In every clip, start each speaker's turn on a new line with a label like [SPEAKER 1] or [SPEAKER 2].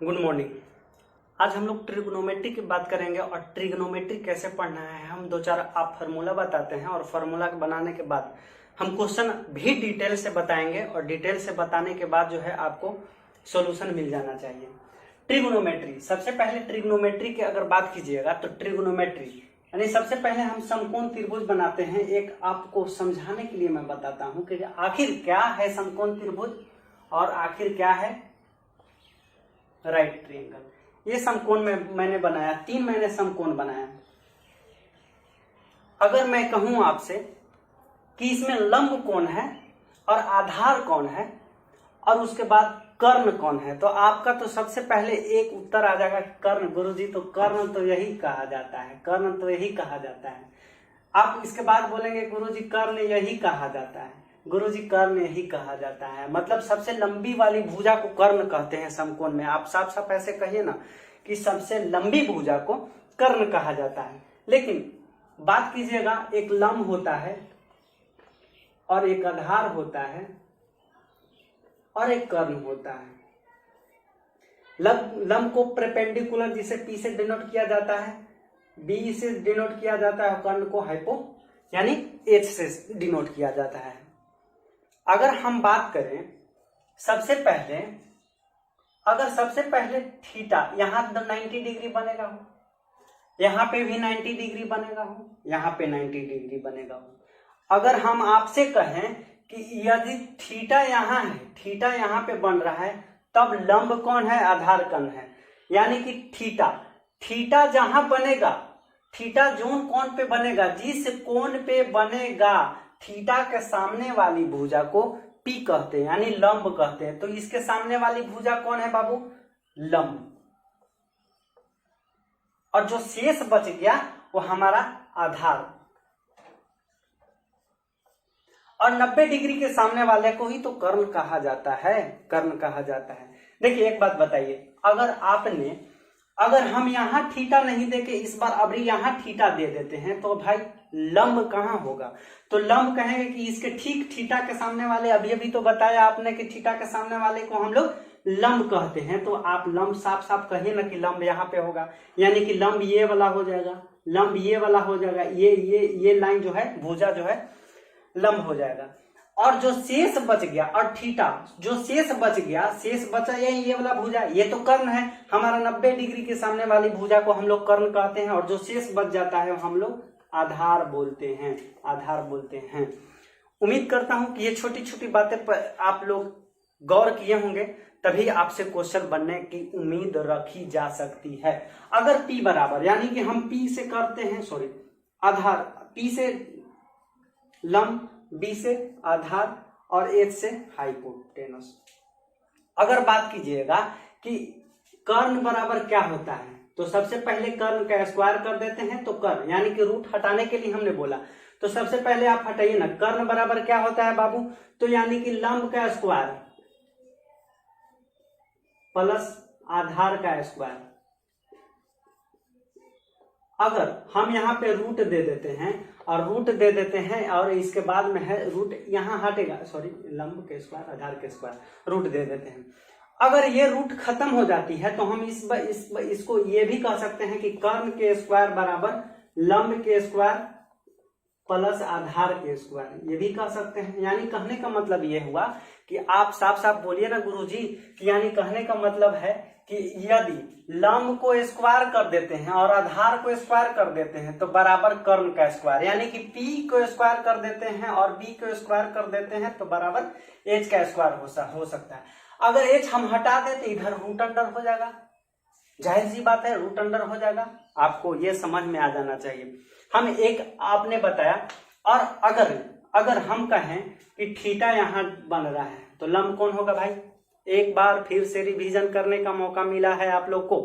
[SPEAKER 1] Good morning. आज हम लोग ट्रिग्नोमेट्री की बात करेंगे और ट्रिग्नोमेट्री कैसे पढ़ना है। हम दो चार आप फार्मूला बताते हैं और फार्मूला बनाने के बाद हम क्वेश्चन भी डिटेल से बताएंगे और डिटेल से बताने के बाद जो है आपको सॉल्यूशन मिल जाना चाहिए। ट्रिग्नोमेट्री, सबसे पहले ट्रिग्नोमेट्री की अगर बात कीजिएगा तो ट्रिग्नोमेट्री यानी सबसे पहले हम समकोण त्रिभुज बनाते हैं। एक आपको समझाने के लिए मैं बताता हूं कि आखिर क्या है समकोण त्रिभुज और आखिर क्या है राइट ट्रायंगल। ये समकोण में मैंने बनाया, 3 मैंने समकोण बनाया। अगर मैं कहूं आपसे कि इसमें लंब कौन है और आधार कौन है और उसके बाद कर्ण कौन है, तो आपका तो सबसे पहले एक उत्तर आ जाएगा कर्ण। गुरुजी तो कर्ण तो यही कहा जाता है, कर्ण तो यही कहा जाता है। आप इसके बाद बोलेंगे गुरुजी कर्ण यही कहा जाता है, गुरुजी कर्ण यही कहा जाता है। मतलब सबसे लंबी वाली भुजा को कर्ण कहते हैं समकोण में। आप साफ साफ ऐसे कहिए ना कि सबसे लंबी भुजा को कर्ण कहा जाता है। लेकिन बात कीजिएगा, एक लंब होता है और एक आधार होता है और एक कर्ण होता है। लंब को परपेंडिकुलर जिसे P से डिनोट किया जाता है, B से डिनोट किया जाता है और कर्ण को हाइपो यानी H से डिनोट किया जाता है। अगर हम बात करें सबसे पहले, अगर सबसे पहले थीटा यहां 90 डिग्री बनेगा हो, यहां पे भी 90 डिग्री बनेगा हो, यहां पे 90 डिग्री बनेगा हो। अगर हम आपसे कहें कि यदि थीटा यहां है, थीटा यहां पे बन रहा है, तब लंब कौन है, आधार कर्ण है। यानी कि थीटा जहां बनेगा, थीटा जोन कोण पे बनेगा, जिस कोण पे बनेगा थीटा के सामने वाली भुजा को P कहते हैं यानी लंब कहते हैं। तो इसके सामने वाली भुजा कौन है बाबू, लंब। और जो शेष बच गया वो हमारा आधार। और 90 डिग्री के सामने वाले को ही तो कर्ण कहा जाता है, कर्ण कहा जाता है। देखिए एक बात बताइए, अगर हम यहां थीटा नहीं देके इस बार अभी यहां थीटा दे देते हैं तो भाई लंब कहां होगा। तो लंब कहेंगे कि इसके ठीक थीटा के सामने वाले, अभी तो बताया आपने कि थीटा के सामने वाले को हम लोग लंब कहते हैं। तो आप लंब साफ साफ कहिए ना कि लंब यहाँ पे होगा, यानी कि लंब ये वाला हो जाएगा, लंब ये वाला हो जाएगा, ये लाइन जो है भुजा जो है लंब हो जाएगा। और जो शेष बच गया और थीटा जो शेष बच गया, शेष बचा ये वाला भुजा, ये तो कर्ण है हमारा। 90 डिग्री के सामने वाली भुजा को हम लोग कर्ण कहते हैं और जो शेष बच जाता है हम लोग आधार बोलते हैं, आधार बोलते हैं। उम्मीद करता हूं कि ये छोटी छोटी बातें पर आप लोग गौर किए होंगे, तभी आपसे क्वेश्चन बनने की उम्मीद रखी जा सकती है। अगर P बराबर, यानी कि हम P से करते हैं आधार, P से लंब, B से आधार और H से हाइपोटेनस। अगर बात कीजिएगा कि कर्ण बराबर क्या होता है, तो सबसे पहले कर्ण का स्क्वायर कर देते हैं। तो कर्ण यानी कि रूट हटाने के लिए हमने बोला, तो सबसे पहले आप हटाइए ना, कर्ण बराबर क्या होता है बाबू, तो यानी कि लंब का स्क्वायर प्लस आधार का स्क्वायर। अगर हम यहाँ पे रूट दे देते हैं और इसके बाद में है रूट यहाँ हटेगा, लंब के स्क्वायर आधार के स्क्वायर रूट दे देते हैं। अगर ये रूट खत्म हो जाती है तो हम इसको ये भी कह सकते हैं कि कर्ण के स्क्वायर बराबर लंब के स्क्वायर प्लस आधार के स्क्वायर, ये भी कह सकते हैं। यानी कहने का मतलब ये हुआ कि आप साफ साफ बोलिए ना गुरुजी कि यानी कहने का मतलब है कि यदि लंब को स्क्वायर कर देते हैं और आधार को स्क्वायर कर देते हैं तो बराबर कर्ण का स्क्वायर, यानी कि P को स्क्वायर कर देते हैं और B को स्क्वायर कर देते हैं तो बराबर H का स्क्वायर हो सकता है। अगर H हम हटा दें तो इधर रूट अंडर हो जाएगा, जाहिर सी बात है रूट अंडर हो जाएगा। आपको ये समझ में आ जाना चाहिए। हम एक आपने बताया, और अगर हम कहें कि थीटा यहां बन रहा है तो लंब कौन होगा भाई, एक बार फिर से रिवीजन करने का मौका मिला है आप लोग को।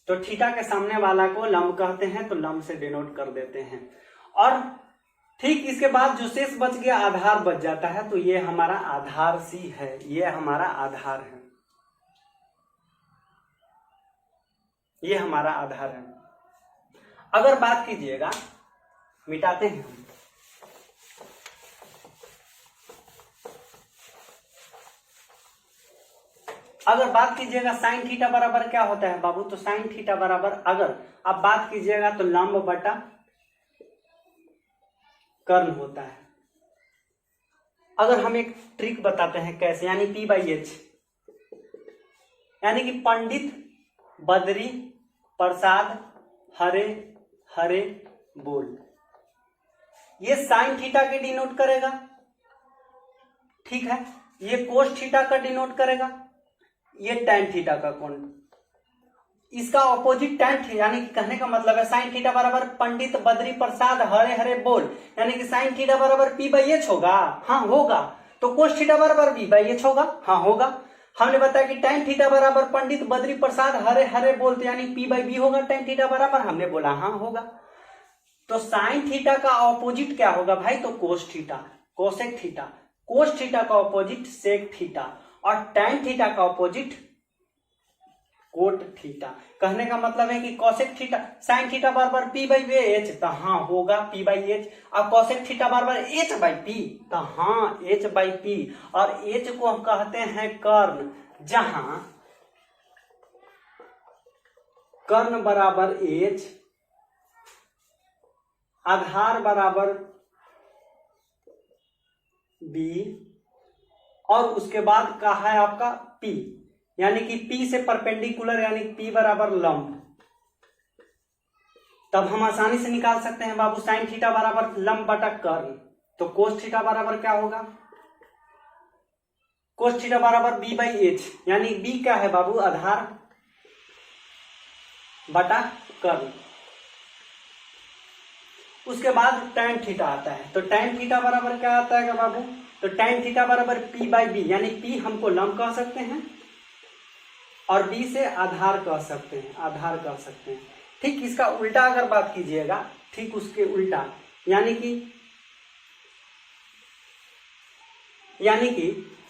[SPEAKER 1] तो थीटा के सामने वाला को लंब कहते हैं तो लंब से डिनोट कर देते हैं। और ठीक इसके बाद जो शेष बच गया आधार बच जाता है, तो ये हमारा आधार C है, ये हमारा आधार है, ये हमारा आधार है। अगर बात कीजिएगा, मिटाते हैं हम, अगर बात कीजिएगा साइन थीटा बराबर क्या होता है बाबू, तो साइन थीटा बराबर अगर आप बात कीजिएगा तो लंब बटा कर्ण होता है। अगर हम एक ट्रिक बताते हैं कैसे, यानी P/H, यानी कि पंडित बद्री प्रसाद हरे हरे बोल, ये साइन थीटा के डिनोट करेगा, ठीक है। ये कोस थीटा का डिनोट करेगा, ये टैन थीटा का कोण, इसका ऑपोजिट टैन थीटा, यानी कि कहने का मतलब है साइन थीटा बराबर पंडित बद्री प्रसाद हरे हरे बोल, यानी कि साइन थीटा बराबर P/H होगा, हाँ होगा। तो कोस थीटा बराबर B/H होगा, हाँ होगा। हमने बताया कि टैन थीटा बराबर पंडित बद्री प्रसाद हरे हरे बोल, तो यानी P/B होगा टैन थीटा बराबर, हमने बोला हाँ होगा। तो साइन थीटा का ऑपोजिट क्या होगा भाई, तो cos theta, cosec theta. Cos theta का ऑपोजिट सेक थीटा, और टैन थीटा का ऑपोजिट कोट थीटा। कहने का मतलब है कि कोसेक थीटा साइन थीटा बराबर P/H, तो हाँ होगा P/H, और कोसेक थीटा बराबर H/P, तो हाँ H/P। और H को हम कहते हैं कर्ण, जहां कर्ण बराबर H, आधार बराबर B, और उसके बाद कहा है आपका P, यानी कि P से परपेंडिकुलर, यानी P बराबर लंब। तब हम आसानी से निकाल सकते हैं बाबू साइन थीटा बराबर लंब बटा कर्ण। तो कोस थीटा बराबर क्या होगा, कोस थीटा बराबर B/H, यानी B क्या है बाबू, आधार बटा कर्ण। उसके बाद टैन थीटा आता है, तो टैन थीटा बराबर क्या आता है बाबू, तो टैन थीटा बराबर P/B, यानी P हमको लंब कह सकते हैं और B से आधार कह सकते हैं, आधार कह सकते हैं। ठीक इसका उल्टा अगर बात कीजिएगा, ठीक उसके उल्टा, यानी कि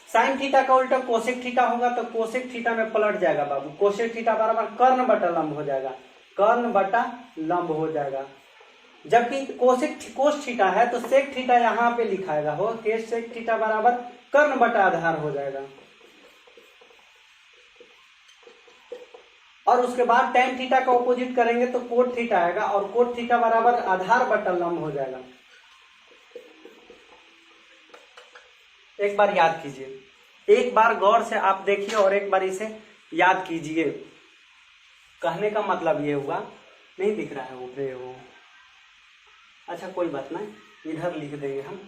[SPEAKER 1] साइन थीटा का उल्टा कोसेक थीटा होगा, तो कोसेक थीटा में पलट जाएगा बाबू, कोसेक थीटा बराबर कर्ण बटा लंब हो जाएगा, कर्ण बटा लंब हो जाएगा। जबकि कोस थीटा है तो सेक थीटा यहां पे लिखाएगा हो, सेक थीटा बराबर कर्ण बटा आधार हो जाएगा। और उसके बाद टैन थीटा का ऑपोजिट करेंगे तो कोट थीटा आएगा, और कोट थीटा बराबर आधार बटा लंब हो जाएगा। एक बार याद कीजिए, एक बार गौर से आप देखिए और एक बार इसे याद कीजिए। कहने का मतलब ये हुआ, नहीं दिख रहा है वो, अच्छा कोई बात नहीं, इधर लिख देंगे हम।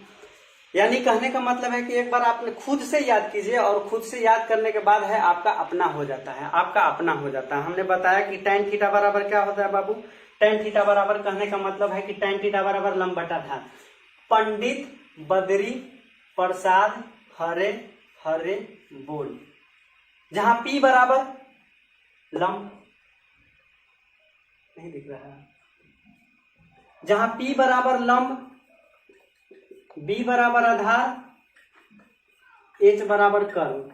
[SPEAKER 1] यानी कहने का मतलब है कि एक बार आपने खुद से याद कीजिए, और खुद से याद करने के बाद है आपका अपना हो जाता है, आपका अपना हो जाता है। हमने बताया कि टैन थीटा बराबर क्या होता है बाबू, टैन थीटा बराबर कहने का मतलब है कि टैन थीटा बराबर लंब बटा आधार, पंडित बद्री प्रसाद हरे हरे बोल, जहां P बराबर लंब, नहीं दिख रहा है, जहां P बराबर लंब, B बराबर आधार, H बराबर कर्ण।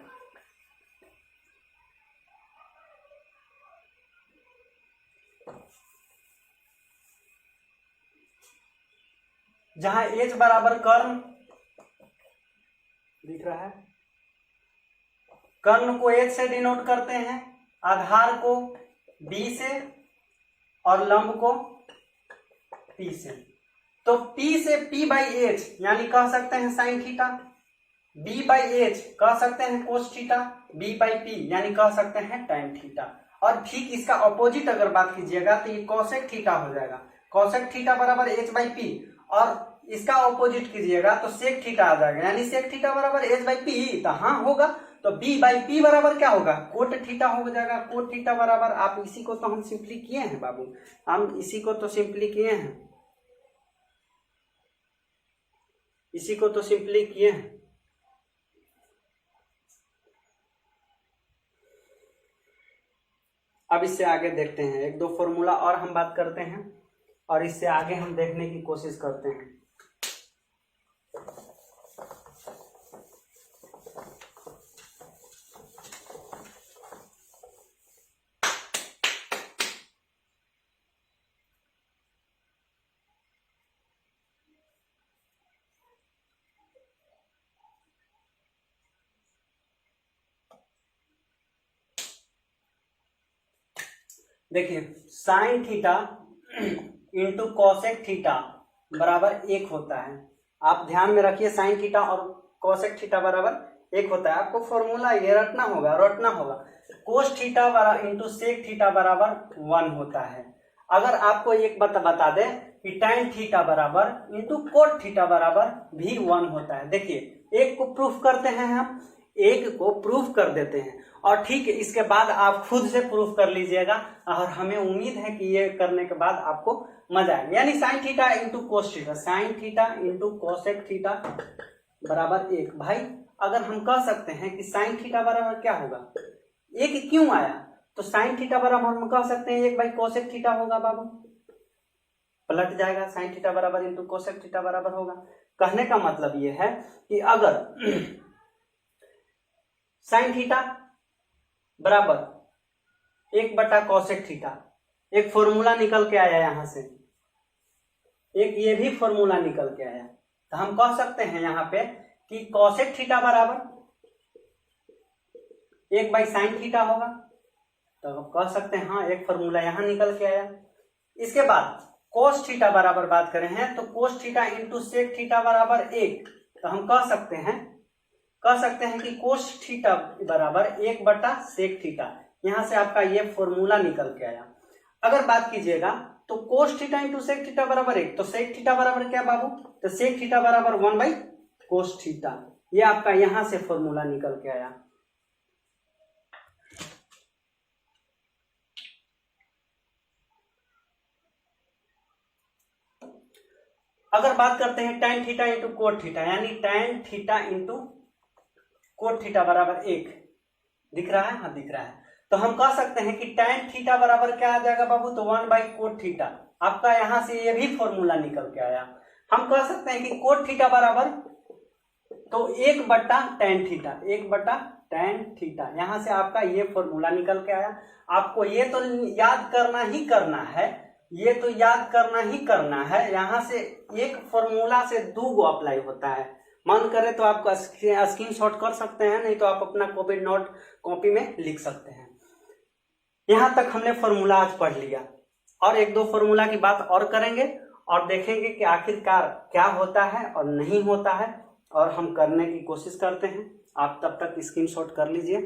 [SPEAKER 1] जहां H बराबर कर्ण दिख रहा है, कर्ण को H से डिनोट करते हैं, आधार को B से और लंब को P से। तो P से P/H यानी कह सकते हैं साइन थीटा, B/H कह सकते हैं कोस थीटा, B/P यानी कह सकते हैं टैन थीटा। और ठीक इसका ऑपोजिट अगर बात कीजिएगा तो ये कोसेक थीटा हो जाएगा, कोसेक थीटा बराबर H/P, और इसका ऑपोजिट कीजिएगा तो सेक थीटा आ जाएगा, यानी सेक थीटा बराबर H/P, तो हाँ होगा। तो B/P बराबर क्या होगा, कोट थीटा हो जाएगा, कोट थीटा बराबर, आप इसी को तो हम सिंपली किए हैं बाबू, हम इसी को तो सिंपली किए हैं, इसी को तो सिंपली किए हैं। अब इससे आगे देखते हैं, एक दो फॉर्मूला और हम बात करते हैं, और इससे आगे हम देखने की कोशिश करते हैं। देखिए sine theta into cosec theta बराबर 1 होता है। आप ध्यान में रखिए, साइन थीटा और कॉसेक थीटा बराबर 1 होता है। आपको फॉर्मूला ये रटना होगा। Cos theta into sec theta बराबर 1 होता है। अगर आपको एक बता दे कि tan थीटा बराबर इंटू कोट थीटा बराबर भी 1 होता है। देखिए एक को प्रूफ करते हैं, हम एक को प्रूफ कर देते हैं और ठीक है, इसके बाद आप खुद से प्रूफ कर लीजिएगा और हमें उम्मीद है कि ये करने के बाद आपको मजा आएगा। यानी sign theta into cos theta, sign theta into cosec theta बराबर 1। भाई अगर हम कह सकते हैं कि साइन थीटा बराबर क्या होगा, 1 क्यों आया, तो साइन थीटा बराबर हम कह सकते हैं 1 बाई कोसेक थीटा होगा। बाबू पलट जाएगा, साइन थीटा बराबर इंटू कोसेक थीटा बराबर होगा। कहने का मतलब ये है कि अगर साइन थीटा बराबर 1 बटा कोसेक थीटा, एक फॉर्मूला निकल के आया यहां से, एक ये भी फॉर्मूला निकल के आया, तो हम कह सकते हैं यहां पे कि कोसेक थीटा बराबर 1 बाई साइन थीटा होगा। तो हम कह सकते हैं हाँ, एक फॉर्मूला यहां निकल के आया। इसके बाद कोस थीटा बराबर बात करें हैं तो cos theta into sec theta बराबर 1। तो हम कह सकते हैं कि कोस थीटा बराबर 1 बटा सेक थीटा। यहां से आपका ये फॉर्मूला निकल के आया। अगर बात कीजिएगा तो cos theta into sec theta बराबर 1, तो सेक थीटा बराबर क्या बाबू, तो सेक थीटा बराबर 1 बाई कोस थीटा। ये आपका यहां से फॉर्मूला निकल के आया। अगर बात करते हैं tan theta into cot theta, यानी tan theta into cot theta बराबर 1, दिख रहा है, हाँ दिख रहा है। तो हम कह सकते हैं कि tan थीटा बराबर क्या आ जाएगा बाबू, तो 1 बाई कोट थीटा। आपका यहां से ये भी फॉर्मूला निकल के आया। हम कह सकते हैं कि कोट थीटा बराबर तो 1 बटा tan थीटा, 1 बटा tan थीटा। यहां से आपका ये फॉर्मूला निकल के आया। आपको ये तो याद करना ही करना है, ये तो याद करना ही करना है। यहां से एक फॉर्मूला से 2 गो अप्लाई होता है। मन करे तो आप स्क्रीनशॉट कर सकते हैं, नहीं तो आप अपना कॉपी में लिख सकते हैं। यहां तक हमने फॉर्मूला आज पढ़ लिया और 1-2 फॉर्मूला की बात और करेंगे और देखेंगे कि आखिरकार क्या होता है और नहीं होता है, और हम करने की कोशिश करते हैं। आप तब तक स्क्रीनशॉट कर लीजिए।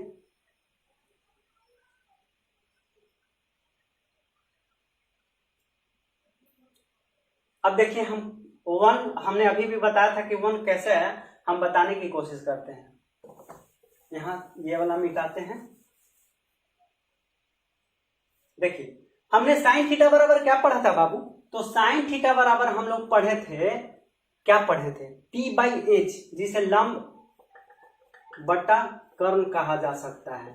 [SPEAKER 1] अब देखिए, हम 1 हमने अभी भी बताया था कि 1 कैसे है, हम बताने की कोशिश करते हैं। यहां ये वाला मिटाते हैं। देखिए हमने साइन थीटा बराबर क्या पढ़ा था बाबू, तो साइन थीटा बराबर हम लोग पढ़े थे, क्या पढ़े थे, P बाई एच, जिसे लंब बटा कर्ण कहा जा सकता है।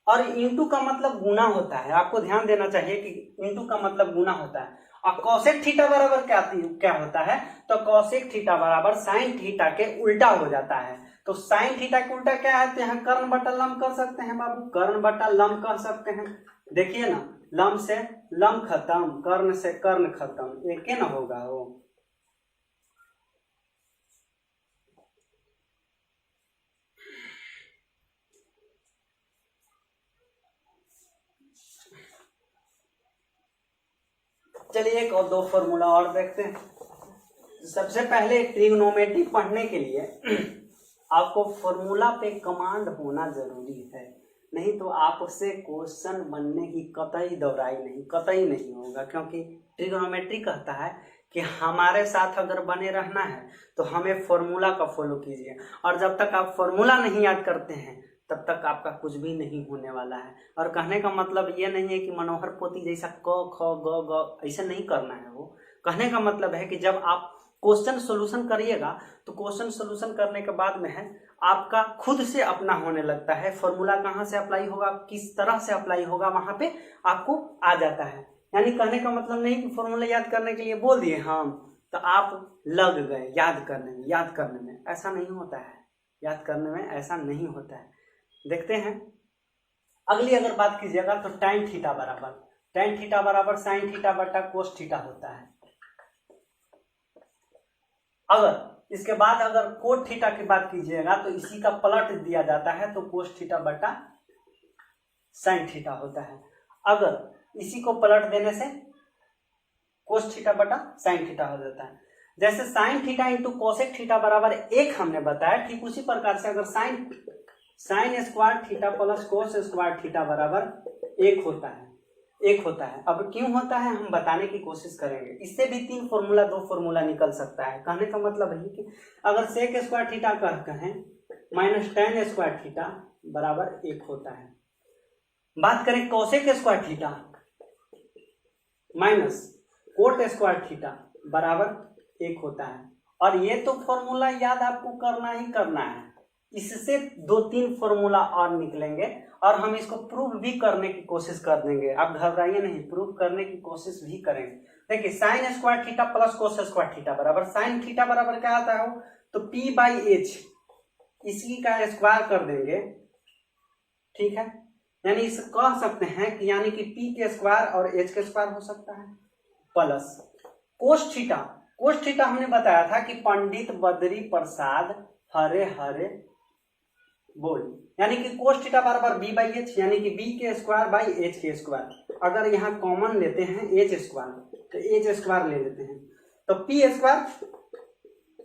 [SPEAKER 1] और इंटू का मतलब गुना होता है, आपको ध्यान देना चाहिए कि इंटू का मतलब गुना होता है। और कॉसेक थीटा बराबर क्या होता है, तो कॉसेक थीटा बराबर साइन थीटा के उल्टा हो जाता है। तो साइन थीटा के उल्टा क्या है, तो यहाँ कर्ण बटा लंब कर सकते हैं बाबू, कर्ण बटा लंब कर सकते हैं। देखिए ना, लंब से लंब खत्म, कर्ण से कर्ण खत्म, एक ना होगा वो। चलिए एक और 2 फॉर्मूला और देखते हैं। सबसे पहले ट्रिग्नोमेट्री पढ़ने के लिए आपको फॉर्मूला पे कमांड होना जरूरी है, नहीं तो आपसे क्वेश्चन बनने की कतई कतई नहीं होगा। क्योंकि ट्रिग्नोमेट्री कहता है कि हमारे साथ अगर बने रहना है तो हमें फॉर्मूला का फॉलो कीजिए, और जब तक आप फॉर्मूला नहीं याद करते हैं तब तक आपका कुछ भी नहीं होने वाला है। और कहने का मतलब ये नहीं है कि मनोहर पोथी जैसा क ख ग ग ऐसे नहीं करना है। वो कहने का मतलब है कि जब आप क्वेश्चन सोल्यूशन करिएगा तो क्वेश्चन सोल्यूशन करने के बाद में है आपका खुद से अपना होने लगता है। फॉर्मूला कहाँ से अप्लाई होगा, किस तरह से अप्लाई होगा, वहां पे आपको आ जाता है। यानी कहने का मतलब नहीं कि फॉर्मूला याद करने के लिए बोल दिए हम तो आप लग गए याद करने में, ऐसा नहीं होता है। याद करने में ऐसा नहीं होता है। देखते हैं अगली अगर बात कीजिएगा तो tan थीटा बराबर साइन थीटा बटा कोस थीटा होता है। अगर इसके बाद अगर कोट थीटा की बात कीजिएगा तो इसी का पलट दिया जाता है, तो कोस थीटा बटा साइन थीटा होता है। अगर इसी को पलट देने से कोस थीटा बटा साइन थीटा हो जाता है। जैसे sign theta into cosec theta बराबर 1 हमने बताया, ठीक उसी प्रकार से अगर sine square theta plus cos square theta बराबर 1 होता है, 1 होता है। अब क्यों होता है हम बताने की कोशिश करेंगे। इससे भी 3 फॉर्मूला 2 फॉर्मूला निकल सकता है। कहने का मतलब है कि अगर सेक स्क्वायर थीटा कहें माइनस टेन स्क्वायर थीटा बराबर 1 होता है। बात करें cosec square theta minus cot square theta बराबर 1 होता है। और ये तो फॉर्मूला याद आपको करना ही करना है। इससे 2-3 फॉर्मूला और निकलेंगे और हम इसको प्रूव भी करने की कोशिश कर देंगे। आप घबराइए नहीं, प्रूव करने की कोशिश भी करेंगे। देखिए sine square theta plus cos square theta बराबर साइन थीटा बराबर क्या आता है, तो p बाई एच, इसी का स्क्वायर कर देंगे, ठीक है। यानी इसे कह सकते हैं कि यानी कि p के स्क्वायर और h के स्क्वायर हो सकता है, plus cos theta. Cos theta हमने बताया था कि पंडित बद्री प्रसाद हरे हरे बोल, यानी कि कोस थीटा बराबर b बाई एच, यानी कि b के स्क्वायर बाई h के स्क्वायर। अगर यहाँ कॉमन लेते हैं h स्क्वायर तो h स्क्वायर ले लेते हैं, तो p square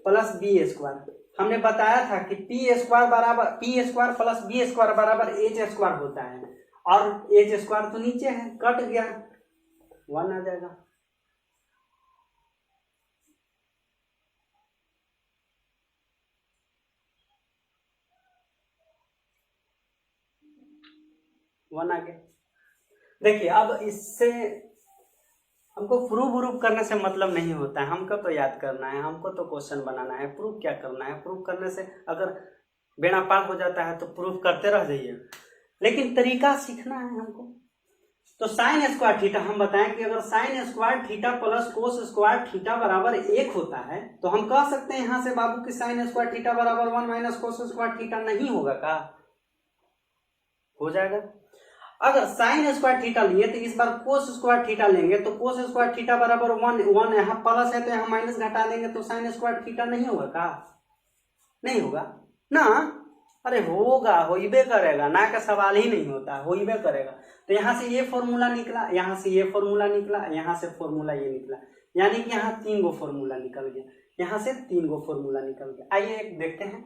[SPEAKER 1] plus b square. हमने बताया था कि p square plus b square बराबर h स्क्वायर होता है, और h स्क्वायर तो नीचे है, कट गया, 1 आ जाएगा। वन आ गया। देखिए अब इससे हमको प्रूफ करने से मतलब नहीं होता है, हमको तो याद करना है, हमको तो क्वेश्चन बनाना है। प्रूफ क्या करना है, प्रूफ करने से अगर बेड़ा पार हो जाता है तो प्रूफ करते रह जाइए, लेकिन तरीका सीखना है हमको। तो साइन स्क्वायर थीटा हम बताएं कि अगर sine square theta plus cos square theta बराबर 1 होता है, तो हम कह सकते हैं यहां से बाबू कि साइन स्क्वायर थीटा बराबर 1 माइनस कोस स्क्वायर थीटा नहीं होगा का, हो जाएगा। अगर साइन स्क्वायर थीटा लिए तो इस बार कोस स्क्वायर थीटा लेंगे, तो कोस स्क्वायर थीटा बराबर 1 यहाँ प्लस है तो यहाँ माइनस घटा देंगे, तो साइन स्क्वायर थीटा नहीं होगा का, नहीं होगा ना। अरे होगा, होइबे करेगा, ना का सवाल ही नहीं होता, होइबे करेगा। तो यहाँ से ये फॉर्मूला निकला, यहाँ से ये फॉर्मूला निकला, यहाँ से फॉर्मूला ये निकला, यानी कि यहाँ 3 गो फॉर्मूला निकल गया, यहाँ से 3 गो फॉर्मूला निकल गया। आइए एक देखते हैं।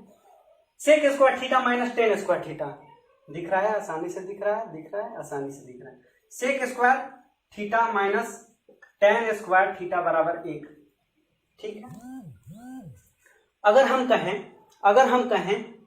[SPEAKER 1] Sec square theta minus tan square theta दिख रहा है, आसानी से दिख रहा है, आसानी से दिख रहा है। Sec square theta minus tan square theta बराबर 1, ठीक है। अगर हम कहें